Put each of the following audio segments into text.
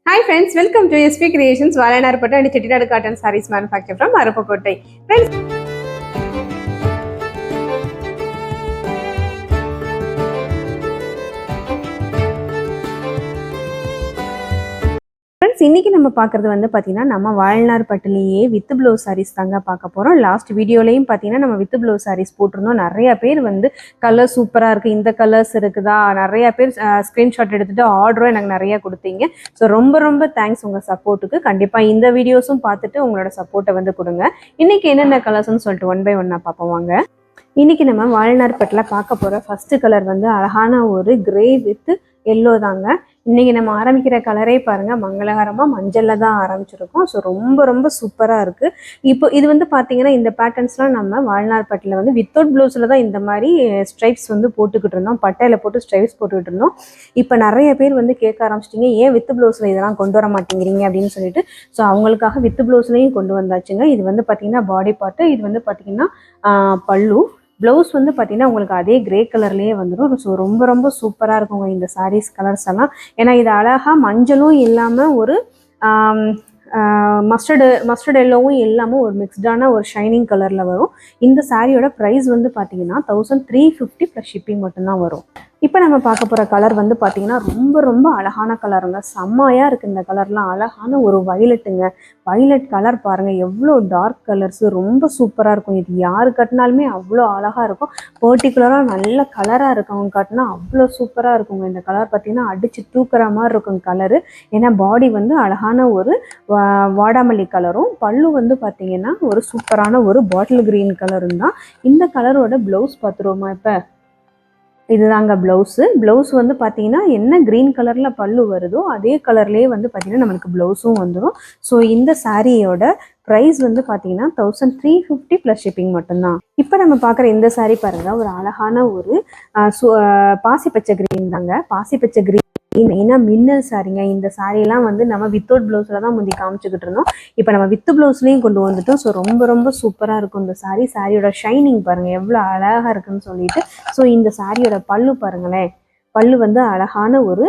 Hi friends, welcome to SP Creations, Valanarpattu and Chettinad Cotton Sarees manufactured from Arupakottai. Friends, இன்னைக்கு நம்ம பார்க்குறது வந்து பார்த்தீங்கன்னா நம்ம வால்நார்பட்டிலேயே வித் ப்ளவுஸ் சாரீஸ் தாங்க பார்க்க போகிறோம். லாஸ்ட் வீடியோலையும் பார்த்தீங்கன்னா நம்ம வித் ப்ளவுஸ் சாரீஸ் போட்டிருந்தோம். நிறைய பேர் வந்து கலர் சூப்பராக இருக்குது, இந்த கலர்ஸ் இருக்குதா, நிறைய பேர் ஸ்க்ரீன்ஷாட் எடுத்துகிட்டு ஆர்டரும் எனக்கு நிறையா கொடுத்தீங்க. ஸோ ரொம்ப ரொம்ப தேங்க்ஸ் உங்கள் சப்போர்ட்டுக்கு. கண்டிப்பாக இந்த வீடியோஸும் பார்த்துட்டு உங்களோட சப்போர்ட்டை வந்து கொடுங்க. இன்றைக்கி என்னென்ன கலர்ஸ்ன்னு சொல்லிட்டு ஒன் பை ஒன்னாக பார்ப்போம் வாங்க. இன்றைக்கி நம்ம வால்நார்பட்டில் பார்க்க போகிற ஃபஸ்ட்டு கலர் வந்து அழகான ஒரு கிரே வித் எல்லோ தாங்க. இன்றைக்கி நம்ம ஆரம்பிக்கிற கலரே பாருங்கள், மங்களகரமாக மஞ்சளில் தான் ஆரம்பிச்சிருக்கோம். ஸோ ரொம்ப ரொம்ப சூப்பராக இருக்குது. இப்போ இது வந்து பார்த்திங்கன்னா இந்த பேட்டர்ன்ஸ்லாம் நம்ம வால்நார்பட்டில் வந்து வித்தவுட் ப்ளவுஸில் தான் இந்த மாதிரி ஸ்ட்ரைப்ஸ் வந்து போட்டுக்கிட்டு இருந்தோம், பட்டையில் போட்டு ஸ்ட்ரைப்ஸ் போட்டுக்கிட்டு இருந்தோம். இப்போ நிறைய பேர் வந்து கேட்க ஆரம்பிச்சிட்டிங்க, ஏன் வித் ப்ளவுஸில் இதெல்லாம் கொண்டு வர மாட்டேங்கிறீங்க அப்படின்னு சொல்லிட்டு. ஸோ அவங்களுக்காக வித் ப்ளவுஸ்லையும் கொண்டு வந்தாச்சுங்க. இது வந்து பார்த்திங்கன்னா பாடி பார்ட்டு, இது வந்து பார்த்திங்கன்னா பல்லு. ப்ளவுஸ் வந்து பார்த்திங்கன்னா உங்களுக்கு அதே கிரே கலர்லேயே வந்துடும். ஸோ ரொம்ப ரொம்ப சூப்பராக இருக்குங்க இந்த சாரீஸ் கலர்ஸ் எல்லாம். ஏன்னா இது அழகாக மஞ்சளும் இல்லாமல் ஒரு மஸ்டர்ட் எல்லோவும் இல்லாமல் ஒரு மிக்ஸ்டான ஒரு ஷைனிங் கலரில் வரும். இந்த சாரியோட ப்ரைஸ் வந்து பார்த்திங்கன்னா 1350 ப்ளஸ் ஷிப்பிங் மட்டும்தான் வரும். இப்போ நம்ம பார்க்க போகிற கலர் வந்து பார்த்திங்கன்னா ரொம்ப ரொம்ப அழகான கலருங்க. செம்மையாக இருக்குது இந்த கலர்லாம். அழகான ஒரு வயலட்டுங்க. வயலட் கலர் பாருங்கள், எவ்வளோ டார்க் கலர்ஸு, ரொம்ப சூப்பராக இருக்கும். இது யார் கட்டினாலுமே அவ்வளோ அழகாக இருக்கும். பர்டிகுலராக நல்ல கலராக இருக்கவங்க கட்டினா அவ்வளோ சூப்பராக இருக்குங்க. இந்த கலர் பார்த்திங்கன்னா அடித்து தூக்குற மாதிரி இருக்கும் கலரு. ஏன்னா பாடி வந்து அழகான ஒரு வாடாமல்லி கலரும், பல்லு வந்து பார்த்திங்கன்னா ஒரு சூப்பரான ஒரு பாட்டில் க்ரீன் கலரும் தான். இந்த கலரோட ப்ளவுஸ் பார்த்துருவோமா? இப்போ இதுதாங்க ப்ளவுஸு. ப்ளவுஸ் வந்து பார்த்தீங்கன்னா என்ன க்ரீன் கலரில் பல்லு வருதோ அதே கலர்லேயே வந்து பார்த்திங்கன்னா நம்மளுக்கு ப்ளவுஸும் வந்துடும். ஸோ இந்த சாரியோட ப்ரைஸ் வந்து பார்த்தீங்கன்னா 1350 ப்ளஸ் ஷிப்பிங் மட்டும்தான். இப்போ நம்ம பார்க்குற இந்த சாரீ பாருங்கள், ஒரு அழகான ஒரு பாசிப்பச்சை க்ரீன் தாங்க. பாசிப்பச்சை க்ரீன் மெயினாக மின்னல் சாரீங்க. இந்த சாரீலாம் வந்து நம்ம வித்தவுட் ப்ளவுஸில் தான் முந்தி காமிச்சிக்கிட்டு இருந்தோம். இப்போ நம்ம வித் ப்ளவுஸ்லேயும் கொண்டு வந்துட்டோம். ஸோ ரொம்ப ரொம்ப சூப்பராக இருக்கும் இந்த சாரீ. சாரியோட ஷைனிங் பாருங்கள் எவ்வளோ அழகாக இருக்குன்னு சொல்லிட்டு. ஸோ இந்த சாரியோட பல்லு பாருங்களேன், பல்லு வந்து அழகான ஒரு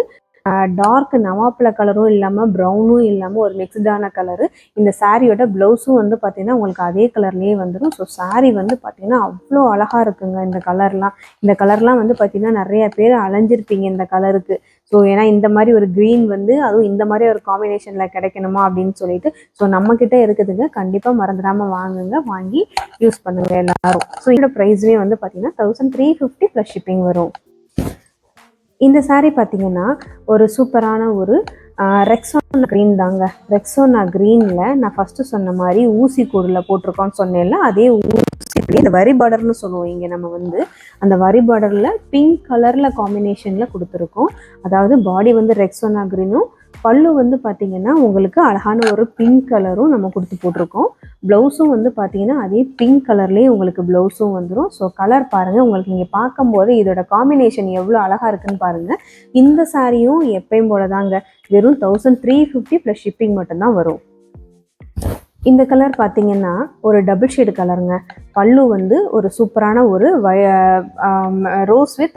டார்க் நவாப்பழ கலரும் இல்லாமல் ப்ரௌனும் இல்லாமல் ஒரு மிக்ஸ்டான கலரு. இந்த சாரியோட ப்ளவுஸும் வந்து பார்த்திங்கன்னா உங்களுக்கு அதே கலர்லேயே வந்துடும். ஸோ சாரீ வந்து பார்த்திங்கன்னா அவ்வளோ அழகாக இருக்குங்க இந்த கலர்லாம். இந்த கலர்லாம் வந்து பார்த்திங்கன்னா நிறைய பேர் அலைஞ்சிருப்பீங்க இந்த கலருக்கு. ஸோ ஏன்னா இந்த மாதிரி ஒரு க்ரீன் வந்து அதுவும் இந்த மாதிரி ஒரு காம்பினேஷனில் கிடைக்கணுமா அப்படின்னு சொல்லிட்டு. ஸோ நம்மக்கிட்ட இருக்குதுங்க, கண்டிப்பாக மறந்துடாமல் வாங்குங்க, வாங்கி யூஸ் பண்ணுங்கள் எல்லாரும். ஸோ இதோட ப்ரைஸுமே வந்து பார்த்திங்கன்னா 1350 ப்ளஸ் ஷிப்பிங் வரும். இந்த சாரீ பார்த்திங்கன்னா ஒரு சூப்பரான ஒரு ரெக்ஸோனா க்ரீன் தாங்க. ரெக்ஸோனா க்ரீனில் நான் ஃபஸ்ட்டு சொன்ன மாதிரி ஊசி கூடில் போட்டிருக்கோன்னு சொன்னேன்ல, அதே ஊசி இந்த வரி பார்டர்னு சொல்லுவோம். இங்கே நம்ம வந்து அந்த வரி பார்டரில் பிங்க் கலரில் காம்பினேஷனில் கொடுத்துருக்கோம். அதாவது பாடி வந்து ரெக்ஸோனா க்ரீனும், பல்லு வந்து பார்த்திங்கன்னா உங்களுக்கு அழகான ஒரு பிங்க் கலரும் நம்ம கொடுத்து போட்டிருக்கோம். ப்ளவுஸும் வந்து பார்த்திங்கன்னா அதே பிங்க் கலர்லேயே உங்களுக்கு ப்ளவுஸும் வந்துடும். ஸோ கலர் பாருங்கள், உங்களுக்கு இங்கே பார்க்கும்போது இதோட காம்பினேஷன் எவ்வளோ அழகாக இருக்குன்னு பாருங்கள். இந்த சாரியும் எப்பயும் போல தாங்க, வெறும் 1350 ப்ளஸ் ஷிப்பிங் மட்டும்தான் வரும். இந்த கலர் பார்த்திங்கன்னா ஒரு டபுள் ஷேடு கலருங்க. பல்லு வந்து ஒரு சூப்பரான ஒரு ரோஸ் வித்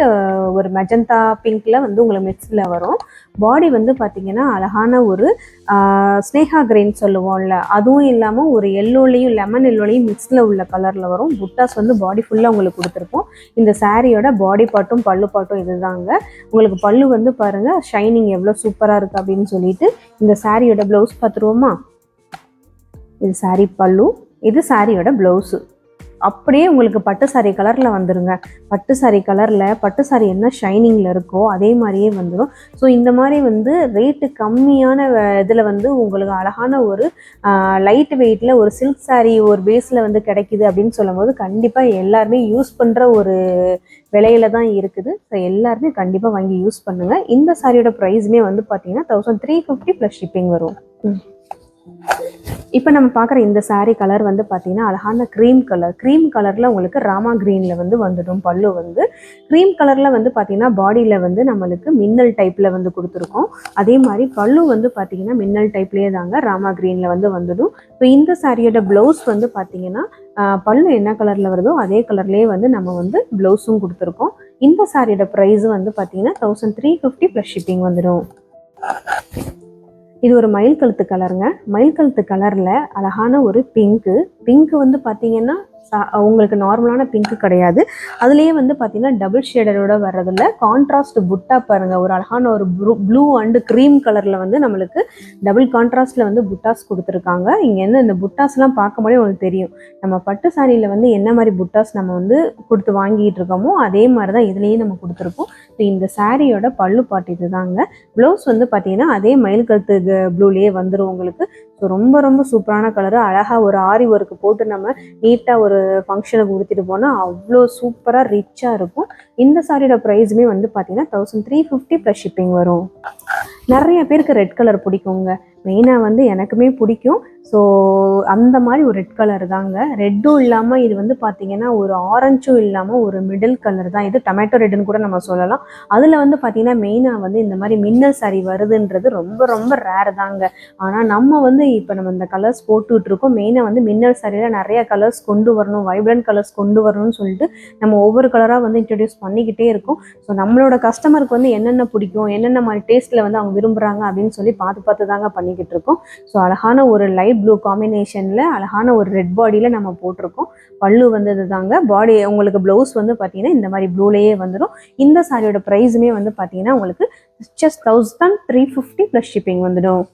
ஒரு மெஜந்தா பிங்க்கில் வந்து உங்களுக்கு மிக்ஸில் வரும். பாடி வந்து பார்த்திங்கன்னா அழகான ஒரு ஸ்னேகா கிரீன் சொல்லுவோம்ல, அதுவும் இல்லாமல் ஒரு எல்லோலையும் லெமன் எல்லோலையும் மிக்ஸில் உள்ள கலரில் வரும். புட்டாஸ் வந்து பாடி ஃபுல்லாக உங்களுக்கு கொடுத்துருப்போம். இந்த சாரியோட பாடி பார்ட்டும் பல்லு பார்ட்டும் இது தாங்க. உங்களுக்கு பல்லு வந்து பாருங்கள் ஷைனிங் எவ்வளோ சூப்பராக இருக்குது அப்படின்னு சொல்லிட்டு. இந்த சாரியோட ப்ளவுஸ் பார்த்துருவோமா? இது சாரீ பல்லு, இது சாரியோட ப்ளவுஸு. அப்படியே உங்களுக்கு பட்டு சாரீ கலரில் வந்துடுங்க. பட்டு சாரீ கலரில் பட்டு சாரீ என்ன ஷைனிங்கில் இருக்கோ அதே மாதிரியே வந்துடும். ஸோ இந்த மாதிரி வந்து ரேட்டு கம்மியான இதில் வந்து உங்களுக்கு அழகான ஒரு லைட் வெயிட்டில் ஒரு சில்க் சாரீ ஒரு பேஸில் வந்து கிடைக்கிது அப்படின்னு சொல்லும்போது கண்டிப்பாக எல்லாருமே யூஸ் பண்ணுற ஒரு விலையில தான் இருக்குது. ஸோ எல்லாருமே கண்டிப்பாக வாங்கி யூஸ் பண்ணுங்கள். இந்த சாரியோட ப்ரைஸுமே வந்து பார்த்தீங்கன்னா 1350 ப்ளஸ் ஷிப்பிங் வரும். இப்போ நம்ம பார்க்குற இந்த சாரீ கலர் வந்து பார்த்திங்கன்னா அழகான க்ரீம் கலர். க்ரீம் கலரில் உங்களுக்கு ராமா க்ரீனில் வந்து வந்துடும். பல்லு வந்து க்ரீம் கலரில் வந்து பார்த்திங்கன்னா பாடியில் வந்து நம்மளுக்கு மின்னல் டைப்பில் வந்து கொடுத்துருக்கோம். அதே மாதிரி பல்லு வந்து பார்த்திங்கன்னா மின்னல் டைப்லேயே தாங்க ராமா க்ரீனில் வந்து வந்துடும். ஸோ இந்த சாரியோட ப்ளவுஸ் வந்து பார்த்திங்கன்னா பல்லு என்ன கலரில் வருதோ அதே கலர்லேயே வந்து நம்ம வந்து ப்ளவுஸும் கொடுத்துருக்கோம். இந்த சாரியோட ப்ரைஸு வந்து பார்த்திங்கன்னா 1350 ப்ளஸ் ஷிப்பிங் வந்துடும். இது ஒரு மயில் கழுத்து கலருங்க. மயில் கழுத்து கலரில் அழகான ஒரு பிங்க்கு வந்து பார்த்தீங்கன்னா உங்களுக்கு நார்மலான பிங்க் கிடையாது. அதுலேயே வந்து பார்த்தீங்கன்னா டபுள் ஷேடரோட வர்றதில்ல. கான்ட்ராஸ்ட் புட்டா பாருங்கள், ஒரு அழகான ஒரு ப்ளூ அண்டு க்ரீம் கலரில் வந்து நம்மளுக்கு டபுள் கான்ட்ராஸ்டில் வந்து புட்டாஸ் கொடுத்துருக்காங்க. இங்கே என்ன இந்த புட்டாஸ்லாம் பார்க்கும்போதே உங்களுக்கு தெரியும், நம்ம பட்டு சாரியில் வந்து என்ன மாதிரி புட்டாஸ் நம்ம வந்து கொடுத்து வாங்கிட்டு இருக்கோமோ அதே மாதிரி தான் இதுலேயும் நம்ம கொடுத்துருக்கோம். ஸோ இந்த சாரியோட பல்லு பாட்டு இது தாங்க. ப்ளவுஸ் வந்து பார்த்தீங்கன்னா அதே மயில் கழுத்து ப்ளூலேயே வந்துடும் உங்களுக்கு. ஸோ ரொம்ப ரொம்ப சூப்பரான கலரு. அழகாக ஒரு ஆரி ஒர்க்கு போட்டு நம்ம நீட்டாக ஒரு ஃபங்க்ஷனுக்கு கொடுத்துட்டு போனால் அவ்வளோ சூப்பராக ரிச்சாக இருக்கும். இந்த சாரியோட ப்ரைஸுமே வந்து பார்த்தீங்கன்னா 1350 ப்ளஸ் ஷிப்பிங் வரும். நிறைய பேருக்கு ரெட் கலர் பிடிக்குங்க. மெயினாக வந்து எனக்குமே பிடிக்கும். ஸோ அந்த மாதிரி ஒரு ரெட் கலர் தாங்க. ரெட்டும் இல்லாமல் இது வந்து பார்த்தீங்கன்னா ஒரு ஆரஞ்சும் இல்லாமல் ஒரு மிடில் கலர் தான். இது டொமேட்டோ ரெட்டுன்னு கூட நம்ம சொல்லலாம். அதில் வந்து பார்த்தீங்கன்னா மெயினாக வந்து இந்த மாதிரி மின்னல் சாரி வருதுன்றது ரொம்ப ரொம்ப ரேர் தாங்க. ஆனால் நம்ம வந்து இப்போ நம்ம இந்த கலர்ஸ் போட்டுக்கிட்டு இருக்கோம். மெயினாக வந்து மின்னல் சாரியில் நிறைய கலர்ஸ் கொண்டு வரணும், வைப்ரண்ட் கலர்ஸ் கொண்டு வரணும்னு சொல்லிட்டு நம்ம ஒவ்வொரு கலராக வந்து இன்ட்ரடியூஸ் பண்ணிக்கிட்டே இருக்கோம். ஸோ நம்மளோட கஸ்டமருக்கு வந்து என்னென்ன பிடிக்கும், என்னென்ன மாதிரி டேஸ்ட்டில் வந்து அவங்க விரும்புகிறாங்க அப்படின்னு சொல்லி பார்த்து தாங்க பண்ணிக்கிட்டு இருக்கோம். ஸோ அழகான ஒரு லைட் ப்ளூ காம்பினேஷனில் அழகான ஒரு ரெட் பாடியில் நம்ம போட்டிருக்கோம். பல்லு வந்தது தாங்க. பாடி உங்களுக்கு ப்ளவுஸ் வந்து பார்த்தீங்கன்னா இந்த மாதிரி ப்ளூலேயே வந்துடும். இந்த சாரியோட ப்ரைஸுமே வந்து பார்த்தீங்கன்னா உங்களுக்கு ஜஸ்ட் 1350 ப்ளஸ் ஷிப்பிங் வந்துடும்.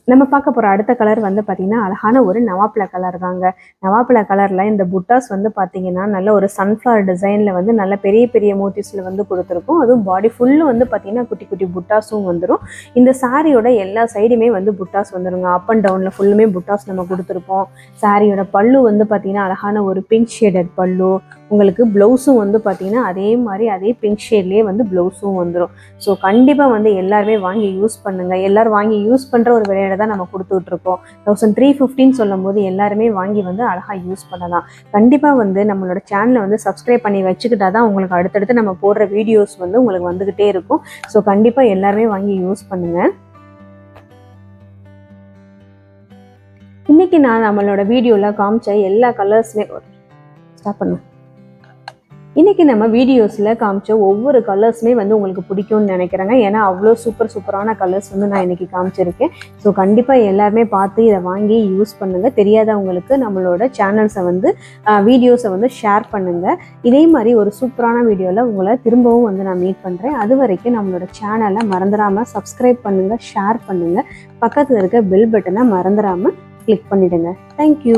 நம்ம பார்க்க போகிற அடுத்த கலர் வந்து பார்த்திங்கன்னா அழகான ஒரு நவாப்பழ கலர் தாங்க. நவாப்பழ கலரில் இந்த புட்டாஸ் வந்து பார்த்திங்கன்னா நல்ல ஒரு சன்ஃப்ளவர் டிசைனில் வந்து நல்ல பெரிய பெரிய மோட்டிவ்ஸில் வந்து கொடுத்துருக்கும். அதுவும் பாடி ஃபுல்லு வந்து பார்த்திங்கன்னா குட்டி குட்டி புட்டாஸும் வந்துடும். இந்த சாரியோட எல்லா சைடுமே வந்து புட்டாஸ் வந்துடுங்க. அப் அண்ட் டவுனில் ஃபுல்லுமே புட்டாஸ் நம்ம கொடுத்துருப்போம். சாரியோட பல்லு வந்து பார்த்திங்கன்னா அழகான ஒரு பிங்க் ஷேடட் பல்லு. உங்களுக்கு ப்ளவுஸும் வந்து பார்த்திங்கன்னா அதே மாதிரி அதே பிங்க் ஷேட்லேயே வந்து ப்ளவுஸும் வந்துடும். ஸோ கண்டிப்பாக வந்து எல்லாருமே வாங்கி யூஸ் பண்ணுங்கள். எல்லோரும் வாங்கி யூஸ் பண்ணுற ஒரு விலையில தான் நம்ம கொடுத்துட்ருக்கோம். 1350 சொல்லும் போது எல்லாருமே வாங்கி வந்து அழகாக யூஸ் பண்ணலாம். கண்டிப்பாக வந்து நம்மளோட சேனலை வந்து சப்ஸ்கிரைப் பண்ணி வச்சுக்கிட்டா தான் உங்களுக்கு அடுத்தடுத்து நம்ம போடுற வீடியோஸ் வந்து உங்களுக்கு வந்துக்கிட்டே இருக்கும். ஸோ கண்டிப்பாக எல்லாருமே வாங்கி யூஸ் பண்ணுங்கள். இன்றைக்கி நான் நம்மளோட வீடியோவில் காமிச்ச எல்லா கலர்ஸுமே ஸ்டாப் பண்ணு. இன்றைக்கி நம்ம வீடியோஸில் காமிச்ச ஒவ்வொரு கலர்ஸுமே வந்து உங்களுக்கு பிடிக்கும்னு நினைக்கிறேங்க. ஏன்னா அவ்வளோ சூப்பரான கலர்ஸ் வந்து நான் இன்றைக்கி காமிச்சிருக்கேன். ஸோ கண்டிப்பாக எல்லாருமே பார்த்து இதை வாங்கி யூஸ் பண்ணுங்கள். தெரியாதவங்களுக்கு நம்மளோட சேனல்ஸை வந்து வீடியோஸை வந்து ஷேர் பண்ணுங்கள். இதே மாதிரி ஒரு சூப்பரான வீடியோவில் உங்களை திரும்பவும் வந்து நான் மீட் பண்ணுறேன். அது வரைக்கும் நம்மளோட சேனலை மறந்துடாமல் சப்ஸ்கிரைப் பண்ணுங்கள், ஷேர் பண்ணுங்கள். பக்கத்தில் இருக்க பெல் பட்டனை மறந்துடாமல் கிளிக் பண்ணிவிடுங்க. தேங்க்யூ.